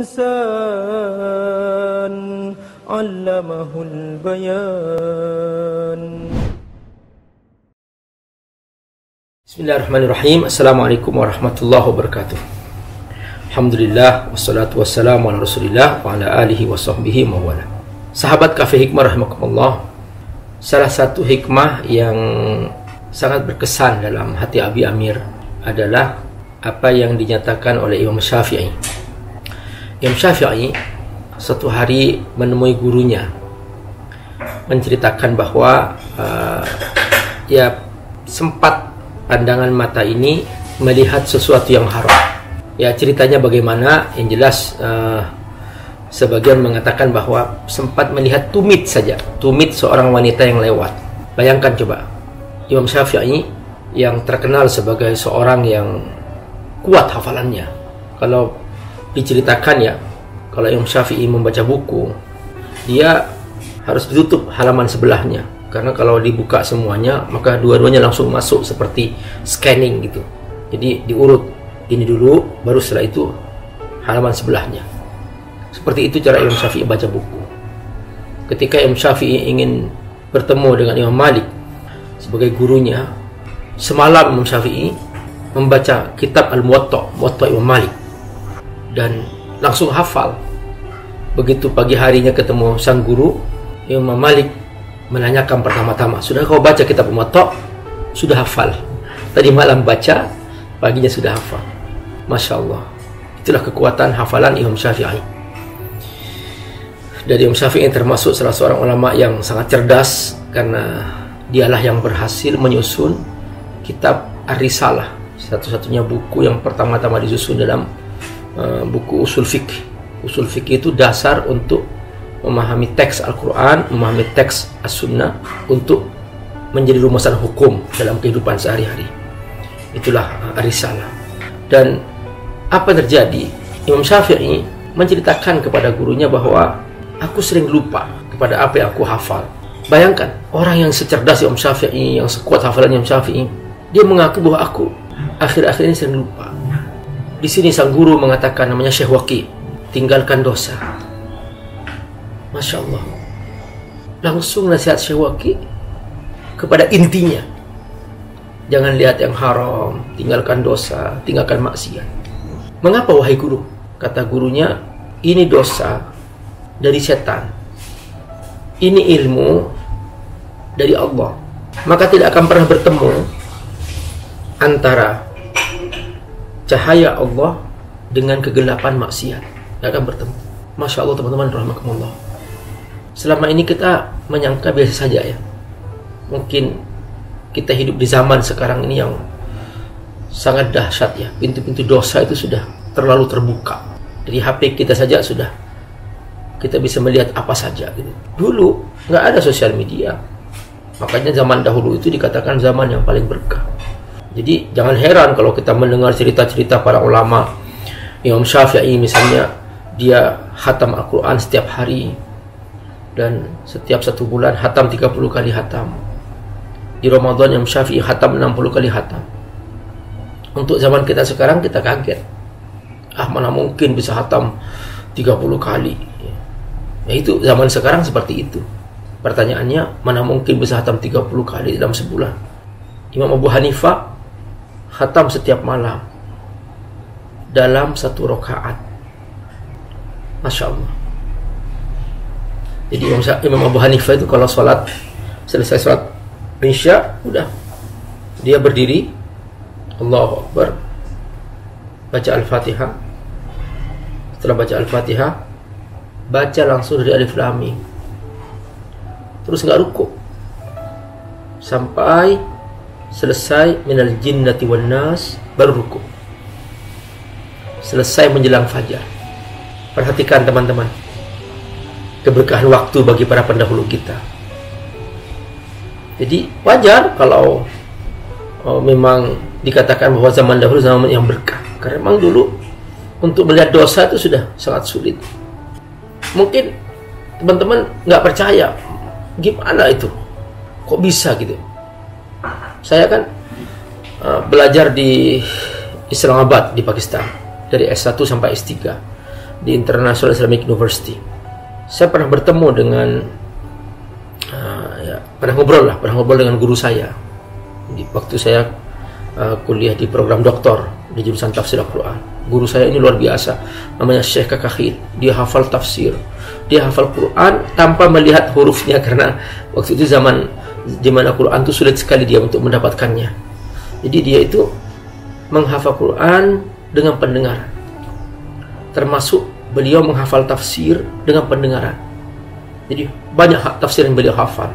الإنسان علمه البيان. Bismillahirrahmanirrahim. Assalamualaikum warahmatullahi wabarakatuh. Alhamdulillah wassalatu wassalamu ala Rasulillah wa ala alihi wa sahbihi mawala. Sahabat Cafe Hikmah rahimakumullah, salah satu hikmah yang sangat berkesan dalam hati Abi Amir adalah apa yang dinyatakan oleh Imam Syafi'i. Imam Syafi'i suatu hari menemui gurunya, menceritakan bahwa sempat pandangan mata ini melihat sesuatu yang haram. Ya, ceritanya bagaimana? Yang jelas sebagian mengatakan bahwa sempat melihat tumit saja, tumit seorang wanita yang lewat. Bayangkan coba, Imam Syafi'i yang terkenal sebagai seorang yang kuat hafalannya. Kalau diceritakan ya, kalau Imam Syafi'i membaca buku, dia harus ditutup halaman sebelahnya. Karena kalau dibuka semuanya, maka dua-duanya langsung masuk seperti scanning gitu. Jadi diurut, ini dulu, baru setelah itu halaman sebelahnya. Seperti itu cara Imam Syafi'i baca buku. Ketika Imam Syafi'i ingin bertemu dengan Imam Malik sebagai gurunya, semalam Imam Syafi'i membaca kitab Al-Muwatta, Muwatta Imam Malik, dan langsung hafal. Begitu pagi harinya ketemu sang guru, Imam Malik menanyakan pertama-tama, sudah kau baca kitab Muwatta? Sudah hafal. Tadi malam baca, paginya sudah hafal. Masya Allah. Itulah kekuatan hafalan Imam Syafi'i. Dan Imam Syafi'i termasuk salah seorang ulama yang sangat cerdas, karena dialah yang berhasil menyusun kitab Ar-Risalah, satu-satunya buku yang pertama-tama disusun dalam buku usul fikih. Usul fikih itu dasar untuk memahami teks Al-Quran, memahami teks As-Sunnah untuk menjadi rumusan hukum dalam kehidupan sehari-hari. Itulah Ar-Risalah. Dan apa yang terjadi? Imam Syafi'i menceritakan kepada gurunya bahwa aku sering lupa kepada apa yang aku hafal. Bayangkan, orang yang secerdas Imam Syafi'i, yang sekuat hafalan Imam Syafi'i, dia mengaku bahwa aku akhir-akhir ini sering lupa. Di sini sang guru mengatakan, namanya Syekh Waqi, tinggalkan dosa. Masya Allah. Langsung nasihat Syekh Waqi kepada intinya. Jangan lihat yang haram, tinggalkan dosa, tinggalkan maksiat. Mengapa wahai guru? Kata gurunya, ini dosa dari setan, ini ilmu dari Allah. Maka tidak akan pernah bertemu antara cahaya Allah dengan kegelapan maksiat. Tidak akan bertemu. Masya Allah teman-teman rahimakumullah. Selama ini kita menyangka biasa saja ya. Mungkin kita hidup di zaman sekarang ini yang sangat dahsyat ya. Pintu-pintu dosa itu sudah terlalu terbuka. Dari HP kita saja sudah kita bisa melihat apa saja gitu. Dulu nggak ada sosial media. Makanya zaman dahulu itu dikatakan zaman yang paling berkah. Jadi jangan heran kalau kita mendengar cerita-cerita para ulama. Imam Syafi'i misalnya, dia khatam Al-Quran setiap hari, dan setiap 1 bulan khatam 30 kali khatam. Di Ramadan Imam Syafi'i khatam 60 kali khatam. Untuk zaman kita sekarang kita kaget. Mana mungkin bisa khatam 30 kali. Ya, itu zaman sekarang seperti itu. Pertanyaannya, mana mungkin bisa khatam 30 kali dalam sebulan? Imam Abu Hanifah khatam setiap malam dalam 1 rakaat. Masya Allah. Jadi Imam Abu Hanifah itu kalau selesai sholat Isya, udah dia berdiri, Allahu Akbar, baca Al-Fatihah. Setelah baca Al-Fatihah, baca langsung dari Alif Lam Mim, terus nggak rukuk sampai selesai minal jinnati wan nas, baru rukuk. Selesai menjelang fajar. Perhatikan teman-teman, keberkahan waktu bagi para pendahulu kita. Jadi wajar kalau memang dikatakan bahwa zaman dahulu zaman yang berkah. Karena memang dulu untuk melihat dosa itu sudah sangat sulit. Mungkin teman-teman nggak percaya, gimana itu? Kok bisa gitu? Saya kan belajar di Islamabad di Pakistan dari S1 sampai S3. di International Islamic University. Saya pernah bertemu dengan pernah ngobrol dengan guru saya waktu saya kuliah di program doktor di jurusan tafsir Al-Quran. Guru saya ini luar biasa, namanya Syekh Kakahil. Dia hafal tafsir, dia hafal Quran tanpa melihat hurufnya, karena waktu itu zaman di mana Quran itu sulit sekali dia untuk mendapatkannya. Jadi dia itu menghafal Quran dengan pendengaran, termasuk beliau menghafal tafsir dengan pendengaran. Jadi banyak tafsir yang beliau hafal.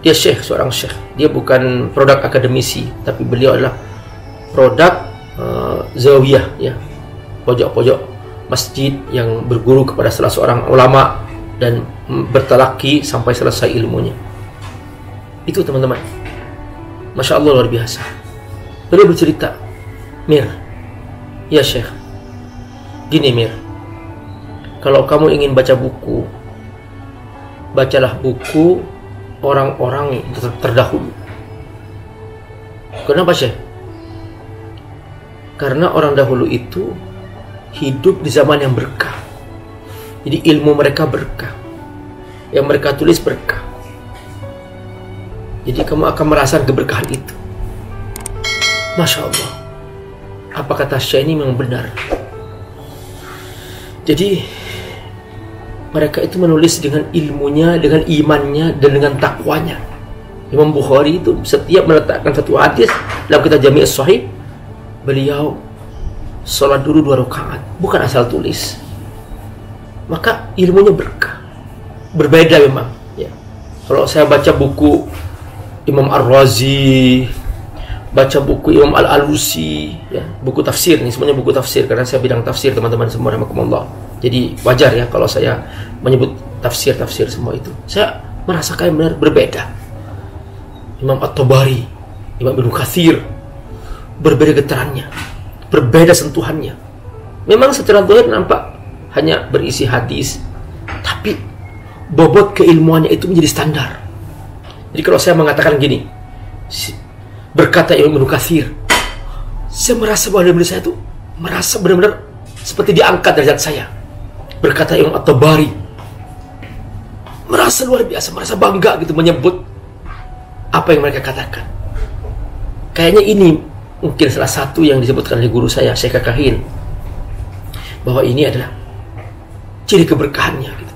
Dia seorang syekh. Dia bukan produk akademisi, tapi beliau adalah produk zawiyah, ya, pojok-pojok masjid yang berguru kepada salah seorang ulama dan bertalaki sampai selesai ilmunya. Itu teman-teman, Masya Allah, luar biasa. Beliau bercerita, Mir, ya Syekh, gini Mir, kalau kamu ingin baca buku, bacalah buku orang-orang terdahulu. Kenapa Syekh? Karena orang dahulu itu hidup di zaman yang berkah. Jadi ilmu mereka berkah, yang mereka tulis berkah. Jadi kamu akan merasakan keberkahan itu. Masya Allah, apa kata Syekh ini memang benar. Jadi mereka itu menulis dengan ilmunya, dengan imannya, dan dengan takwanya. Imam Bukhari itu setiap meletakkan satu hadis dalam kitab Jami' as-Sahih, beliau sholat dulu 2 rakaat, bukan asal tulis. Maka ilmunya berkah. Berbeda memang, ya. Kalau saya baca buku Imam Ar-Razi, baca buku Imam Al-Alusi, ya, buku tafsir, ini semuanya buku tafsir, karena saya bidang tafsir teman-teman semua, rahmatullah. Jadi wajar ya kalau saya menyebut tafsir-tafsir semua itu. Saya merasakan benar berbeda. Imam At-Tabari, Imam Ibnu Katsir, berbeda getarannya, berbeda sentuhannya. Memang secara zahir nampak hanya berisi hadis, tapi bobot keilmuannya itu menjadi standar. Jadi kalau saya mengatakan gini, berkata Imam Ibnu Katsir, saya merasa bahwa diri saya itu merasa benar-benar seperti diangkat derajat saya. Berkata Imam At-Tabari, merasa luar biasa, merasa bangga gitu menyebut apa yang mereka katakan. Kayaknya ini mungkin salah satu yang disebutkan oleh guru saya, Syekh Kakahil, bahwa ini adalah ciri keberkahannya gitu.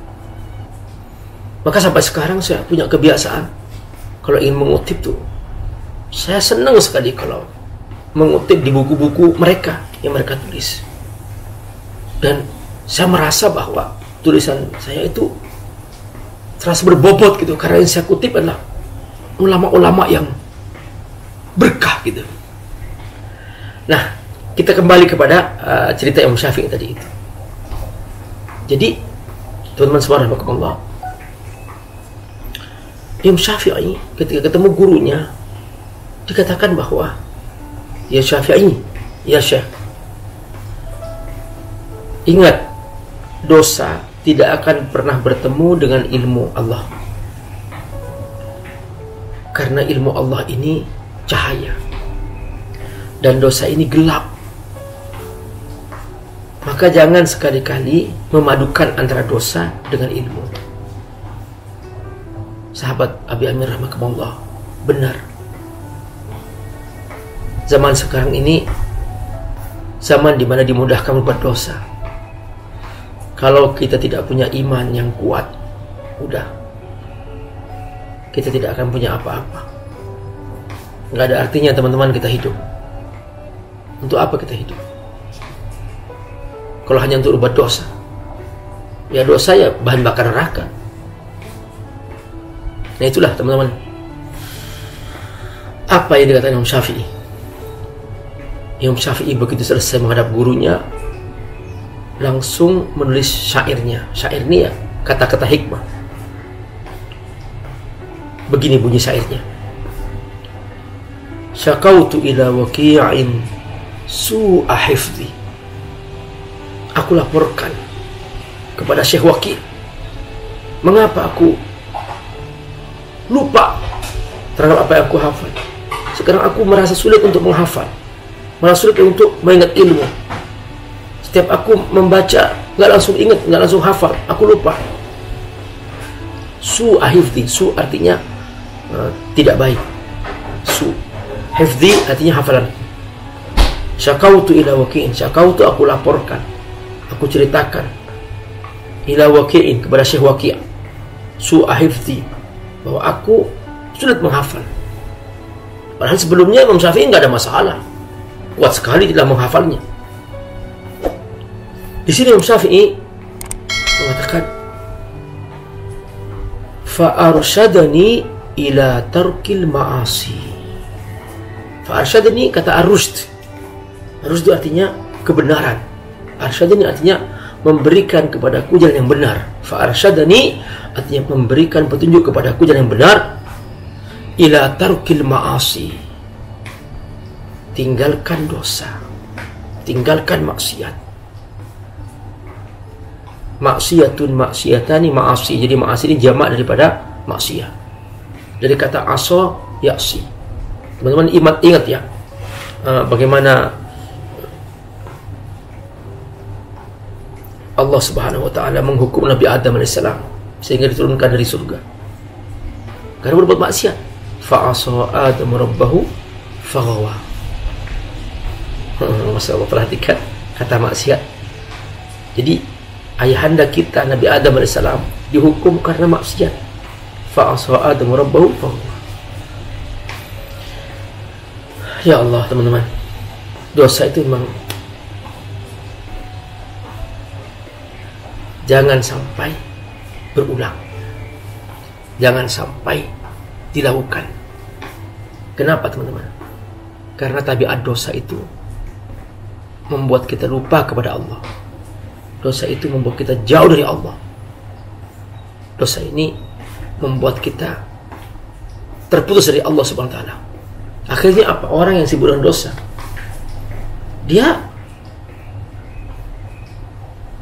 Maka sampai sekarang saya punya kebiasaan, kalau ingin mengutip tuh, saya senang sekali kalau mengutip di buku-buku mereka yang mereka tulis. Dan saya merasa bahwa tulisan saya itu terasa berbobot gitu, karena yang saya kutip adalah ulama-ulama yang berkah gitu. Nah, kita kembali kepada cerita Imam Syafi'i tadi itu. Jadi, teman-teman semua rahmatullah, Imam Syafi'i ketika ketemu gurunya dikatakan bahwa, ya Syafi'i, ya Syekh, ingat, dosa tidak akan pernah bertemu dengan ilmu Allah, karena ilmu Allah ini cahaya dan dosa ini gelap. Maka jangan sekali-kali memadukan antara dosa dengan ilmu. Sahabat Abi Amir rahmatullah, benar. Zaman sekarang ini zaman di mana dimudahkan berbuat dosa. Kalau kita tidak punya iman yang kuat, udah, kita tidak akan punya apa-apa. Nggak ada artinya teman-teman kita hidup. Untuk apa kita hidup? Kalau hanya untuk berbuat dosa, ya dosa ya bahan bakar neraka. Nah itulah teman-teman, apa yang dikatakan Imam Syafi'i. Imam Syafi'i begitu selesai menghadap gurunya, langsung menulis syairnya. Syair ini ya kata-kata hikmah. Begini bunyi syairnya: syakautu ila waqi'in su'a hifzi. Aku laporkan kepada Syekh Waqi', mengapa aku lupa terhadap apa yang aku hafal. Sekarang aku merasa sulit untuk menghafal, merasa sulit untuk mengingat ilmu. Setiap aku membaca nggak langsung ingat, nggak langsung hafal, aku lupa. Su ahifdi, su artinya tidak baik. Su hifdi artinya hafalan. Syakautu ila waki'in, syakautu aku laporkan, aku ceritakan, ila waki'in kepada Syekh Waki', su ahifdi, bahwa aku sulit menghafal. Padahal sebelumnya Imam Syafi'i nggak ada masalah, kuat sekali dalam menghafalnya. Di sini Imam Syafi'i mengatakan, fa'arsyadani ila tarkil ma'asi. Fa'arsyadani kata ar-rusyd. Ar-rusyd itu artinya kebenaran. Arsyadani artinya memberikan kepadaku jalan yang benar. Fa'arsyadani artinya memberikan petunjuk kepadaku jalan yang benar. Ila tarkil ma'asi. Tinggalkan dosa, tinggalkan maksiat. Maksiatun maksiatani ma'asi. Jadi ma'asi ini jamak daripada maksiat. Dari kata asa ya'si. Teman-teman ingat ya, bagaimana Allah Subhanahu wa taala menghukum Nabi Adam alaihissalam sehingga diturunkan dari surga karena berbuat maksiat. Fa'asa Adam rabbahu faghawa. Masya Allah, perhatikan kata maksiat. Jadi ayahanda kita Nabi Adam alaihissalam dihukum karena maksiat. Fa'asa Adam rabbahu faghawa. Ya Allah teman-teman, dosa itu memang jangan sampai berulang, jangan sampai dilakukan. Kenapa teman-teman? Karena tabiat dosa itu membuat kita lupa kepada Allah. Dosa itu membuat kita jauh dari Allah. Dosa ini membuat kita terputus dari Allah Subhanahu wa taala. Akhirnya apa? Orang yang sibuk dengan dosa, dia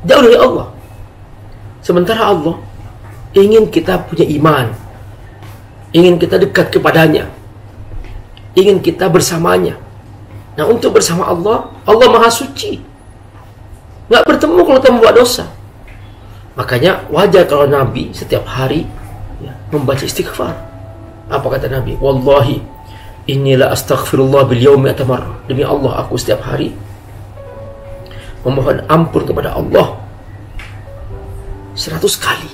jauh dari Allah. Sementara Allah ingin kita punya iman, ingin kita dekat kepadanya, ingin kita bersamanya. Nah, untuk bersama Allah, Allah Maha Suci, nggak bertemu kalau kita membuat dosa. Makanya wajar kalau Nabi setiap hari membaca istighfar. Apa kata Nabi? Wallahi inni la astaghfirullah bil yaumi atamarra. Demi Allah, aku setiap hari memohon ampun kepada Allah 100 kali.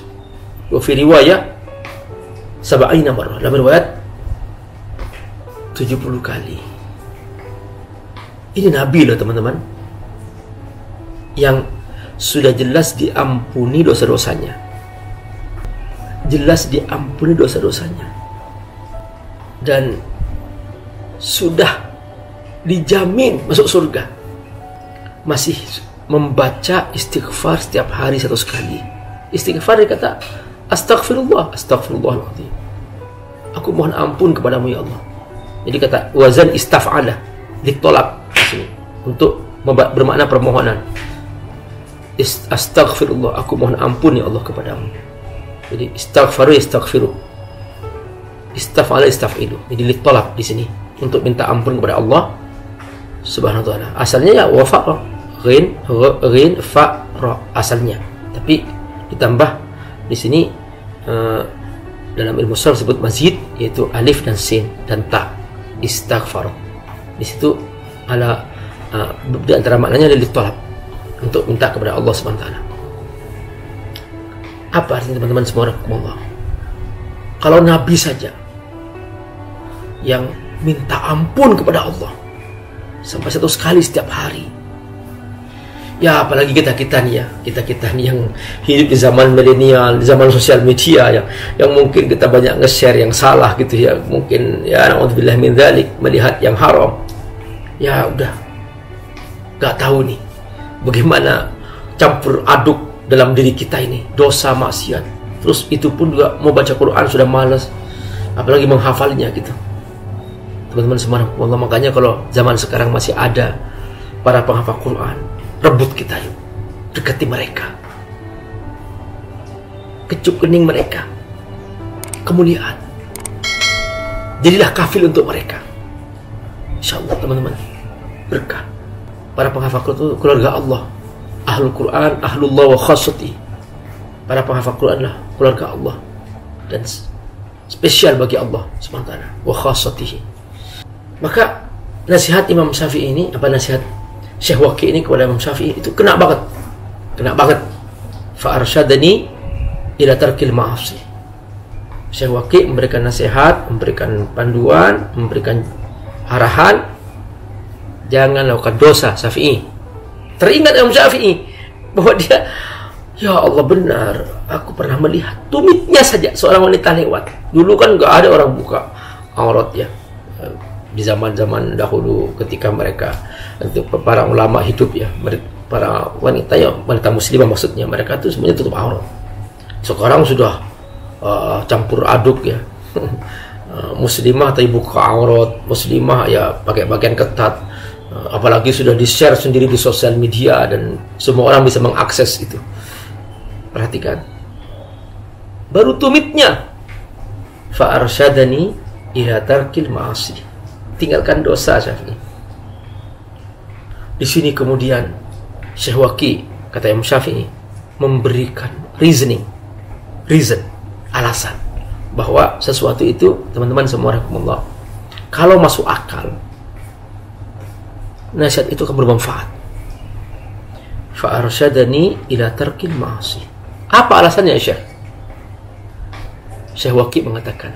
Wa fi riwayat 70 marrah. Dalam riwayat 70 kali. Ini Nabi loh teman-teman, yang sudah jelas diampuni dosa-dosanya, jelas diampuni dosa-dosanya, dan sudah dijamin masuk surga, masih membaca istighfar setiap hari 100 kali. Istighfar dia kata astaghfirullah, astaghfirullahaladzim, aku mohon ampun kepadamu ya Allah. Jadi kata wazan istaf'ala ditolak untuk bermakna permohonan. Astaghfirullah, aku mohon ampun ya Allah kepadamu. Jadi istaghfaru yastaghfiru, istaf'ala istaf'ilu. Jadi ditolak di sini untuk minta ampun kepada Allah Subhanahu wa taala. Asalnya ya wafa ghin fa ra asalnya, tapi ditambah di sini dalam ilmu sarf disebut mazid, yaitu alif dan sin dan ta. Istaghfar di situ ala di antara maknanya adalah ditolak untuk minta kepada Allah Subhanahu wa taala. Apa artinya teman-teman semua Allah? Kalau Nabi saja yang minta ampun kepada Allah sampai 100 kali setiap hari, ya apalagi kita nih yang hidup di zaman milenial, di zaman sosial media yang mungkin kita banyak nge-share yang salah gitu ya, mungkin ya na'udzubillah min dzalik, melihat yang haram. Ya udah gak tahu nih bagaimana campur aduk dalam diri kita ini, dosa maksiat. Terus itu pun juga mau baca Quran sudah malas, apalagi menghafalnya gitu. Teman-teman semua Allah, makanya kalau zaman sekarang masih ada para penghafal Quran, rebut kita yuk, dekati mereka, kecup kening mereka, kemuliaan, jadilah kafil untuk mereka. Insyaallah teman-teman, berkah para penghafal itu keluarga Allah Ahlul Quran, ahlullah wa khassati. Para penghafal Quran lah keluarga Allah dan spesial bagi Allah Subhanahu wa taala wa khassatihi. Maka nasihat Imam Syafi'i ini, apa nasihat Syekh Waqi ini kepada Imam Syafi'i itu kena banget. Fa arsyadani ila tarkil ma'asi. Syekh Waqi memberikan nasihat, memberikan panduan, memberikan arahan, jangan lakukan dosa. Syafi'i teringat Imam Syafi'i bahwa dia, ya Allah benar, aku pernah melihat tumitnya saja seorang wanita lewat. Dulu kan nggak ada orang buka aurat ya, di zaman-zaman dahulu ketika mereka, untuk para ulama hidup ya, para wanita ya, wanita muslimah maksudnya, mereka itu semuanya tutup aurat. Sekarang sudah campur aduk ya. Muslimah tapi buka aurat, muslimah ya pakai pakaian ketat, apalagi sudah di-share sendiri di sosial media dan semua orang bisa mengakses itu. Perhatikan, baru tumitnya fa arsyadani ila tarkil ma'asi, tinggalkan dosa. Syafi'i di sini kemudian Syekh Waqi, kata Imam Syafi'i, memberikan reason, alasan bahwa sesuatu itu, teman-teman semua rahimakumullah, kalau masuk akal, nasihat itu akan bermanfaat. Fa arsyadani ila tarkil ma'asi. Apa alasannya Syekh? Syekh Waqi mengatakan,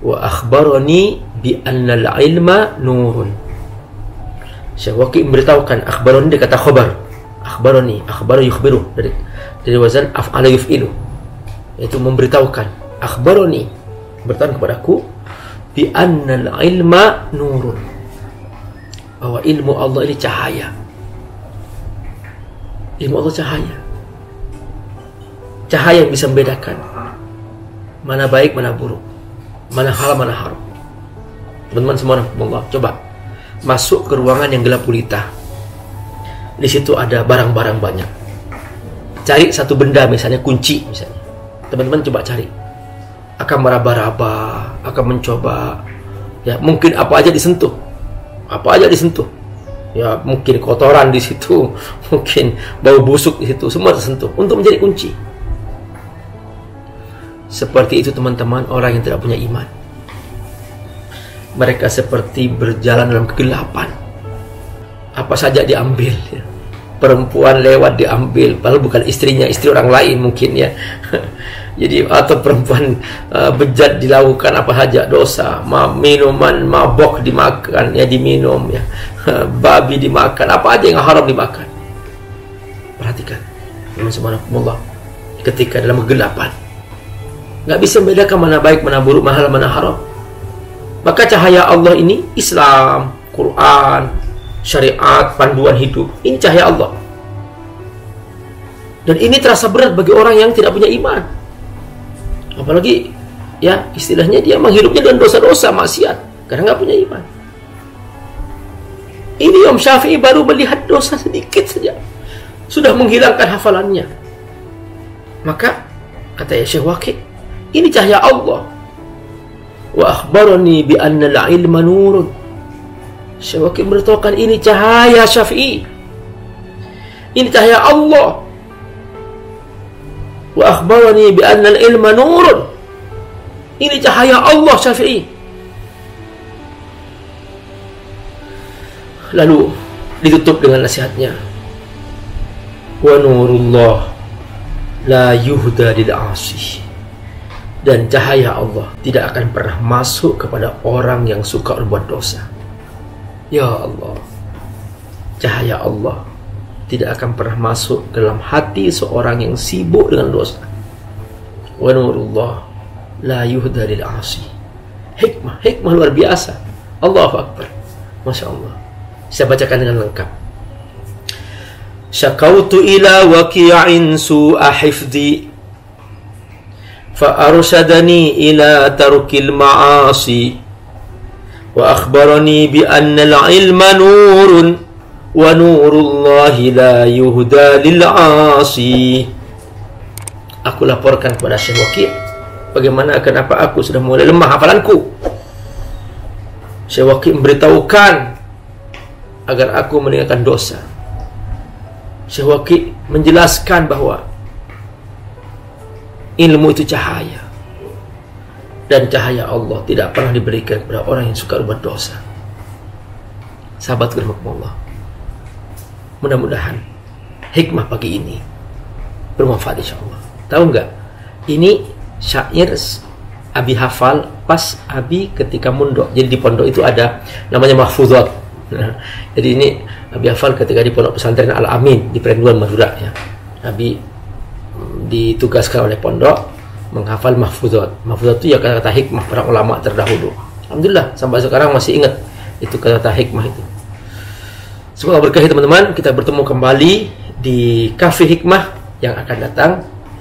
wa akhbarani bi annal ilma nurun. Syekh Waqi memberitahukan, akhbarani dia kata khabar, akhbarani, akhbar yukhbiru, dari wazan af'ala yuf'ilu, yaitu memberitahukan. Akhbarani, beritahu kepadaku, bi annal ilma nurun, bahwa ilmu Allah ini cahaya. Ilmu Allah cahaya. Cahaya yang bisa membedakan mana baik, mana buruk, mana halal, mana haram. Teman-teman semua, Allah, coba masuk ke ruangan yang gelap gulita. Di situ ada barang-barang banyak. Cari satu benda, misalnya kunci, misalnya. Teman-teman coba cari. Akan meraba-raba, akan mencoba. Ya, mungkin apa aja disentuh. Apa aja disentuh. Ya, mungkin kotoran di situ, mungkin bau busuk di situ, semua tersentuh untuk menjadi kunci. Seperti itu teman-teman orang yang tidak punya iman. Mereka seperti berjalan dalam kegelapan. Apa saja diambil ya. Perempuan lewat diambil, padahal bukan istrinya, istri orang lain mungkin ya. Jadi atau perempuan bejat dilakukan apa saja dosa, minuman mabok dimakan ya, diminum ya, babi dimakan, apa aja yang haram dimakan. Perhatikan, subhanallah, ketika dalam kegelapan nggak bisa membedakan mana baik, mana buruk, mana halal, mana haram. Maka cahaya Allah ini Islam, Quran, syariat, panduan hidup, ini cahaya Allah. Dan ini terasa berat bagi orang yang tidak punya iman. Apalagi ya istilahnya dia menghidupnya dengan dosa-dosa maksiat karena nggak punya iman. Ini Imam Syafi'i baru melihat dosa sedikit saja sudah menghilangkan hafalannya. Maka kata Syekh Waqi, ini cahaya Allah. Wa akhbarani bi anna al-ilma nurun. Syekh Waqi beritahukan ini cahaya Syafi'i. Ini cahaya Allah. Wa akhbarani bi anna al-ilma nurun. Ini cahaya Allah Syafi'i. Lalu ditutup dengan nasihatnya. Wa nurullah la yuhda lil 'asi. Dan cahaya Allah tidak akan pernah masuk kepada orang yang suka berbuat dosa. Ya Allah, cahaya Allah tidak akan pernah masuk dalam hati seorang yang sibuk dengan dosa. Wa nurullah la yuhda lil 'asi. Hikmah luar biasa. Allahu Akbar. Masya Allah. Saya bacakan dengan lengkap. Syakautu ila waqi'in su'a hifdhi فأرشدني إلى ترك المعاصي وأخبرني بأن العلم نور ونور الله لا يهدى للعاصي. Aku laporkan kepada Syekh Waqi bagaimana, kenapa aku sudah mulai lemah hafalanku. Syekh Waqi memberitahukan agar aku meninggalkan dosa. Syekh Waqi menjelaskan bahwa ilmu itu cahaya, dan cahaya Allah tidak pernah diberikan kepada orang yang suka berbuat dosa. Sahabat rahimakumullah, mudah-mudahan hikmah pagi ini bermanfaat insyaallah. Tahu nggak? Ini syair Abi hafal pas Abi ketika mondok. Jadi di pondok itu ada namanya mahfuzat. Nah, jadi ini Abi hafal ketika di pondok pesantren Al Amin di Perenduan Madura ya. Abi ditugaskan oleh pondok menghafal mahfuzat. Mahfuzat itu ya kata-kata hikmah para ulama terdahulu. Alhamdulillah sampai sekarang masih ingat itu kata-kata hikmah itu. Semoga berkah teman-teman, kita bertemu kembali di Cafe Hikmah yang akan datang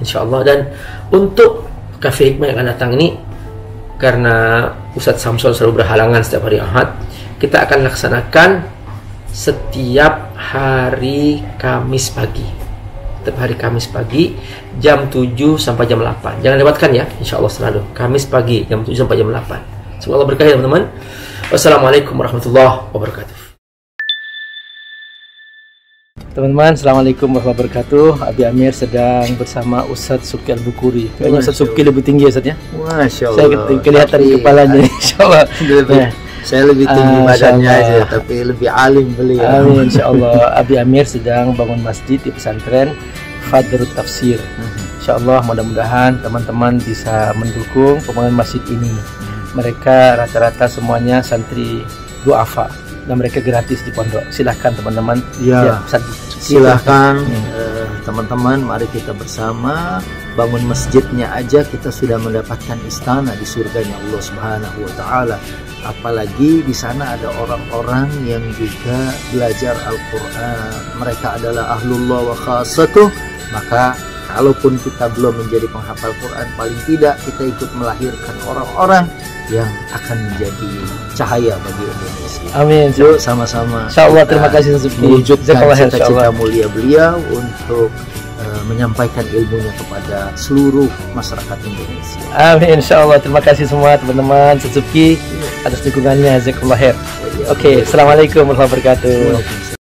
insyaallah. Dan untuk Cafe Hikmah yang akan datang ini, karena Ustadz Samsul selalu berhalangan setiap hari Ahad, kita akan laksanakan setiap hari Kamis pagi. Setiap hari Kamis pagi jam 7 sampai jam 8. Jangan lewatkan ya, insyaallah selalu Kamis pagi jam 7 sampai jam 8. Semoga berkah ya teman-teman. Wassalamualaikum warahmatullahi wabarakatuh. Teman-teman, assalamualaikum warahmatullahi wabarakatuh. Abi Amir sedang bersama Ustadz Subki Al-Bukuri. Kayaknya Ustadz Subki lebih tinggi Ustadz ya. Masya Allah. Saya kelihatan kepalanya insyaallah. Saya lebih tinggi badannya aja, tapi lebih alim beliau. Amin insyaallah. Abi Amir sedang bangun masjid di pesantren Fadrut Tafsir. Insyaallah mudah-mudahan teman-teman bisa mendukung pembangunan masjid ini. Mereka rata-rata semuanya santri duafa dan mereka gratis di pondok. Silahkan teman-teman. Ya, silahkan teman-teman, mari kita bersama bangun masjidnya aja kita sudah mendapatkan istana di surganya Allah Subhanahu wa taala. Apalagi di sana ada orang-orang yang juga belajar Al-Qur'an. Mereka adalah ahlullah wa khassatuh. Maka kalaupun kita belum menjadi penghafal Quran, paling tidak kita ikut melahirkan orang-orang yang akan menjadi cahaya bagi Indonesia. Amin. Yuk sama-sama. Insyaallah, terima kasih mewujudkan cita-cita mulia beliau untuk menyampaikan ilmunya kepada seluruh masyarakat Indonesia. Amin insyaallah. Terima kasih semua teman-teman Suzuki atas dukungannya. Jazakallahu khair. Oke, assalamualaikum warahmatullahi wabarakatuh.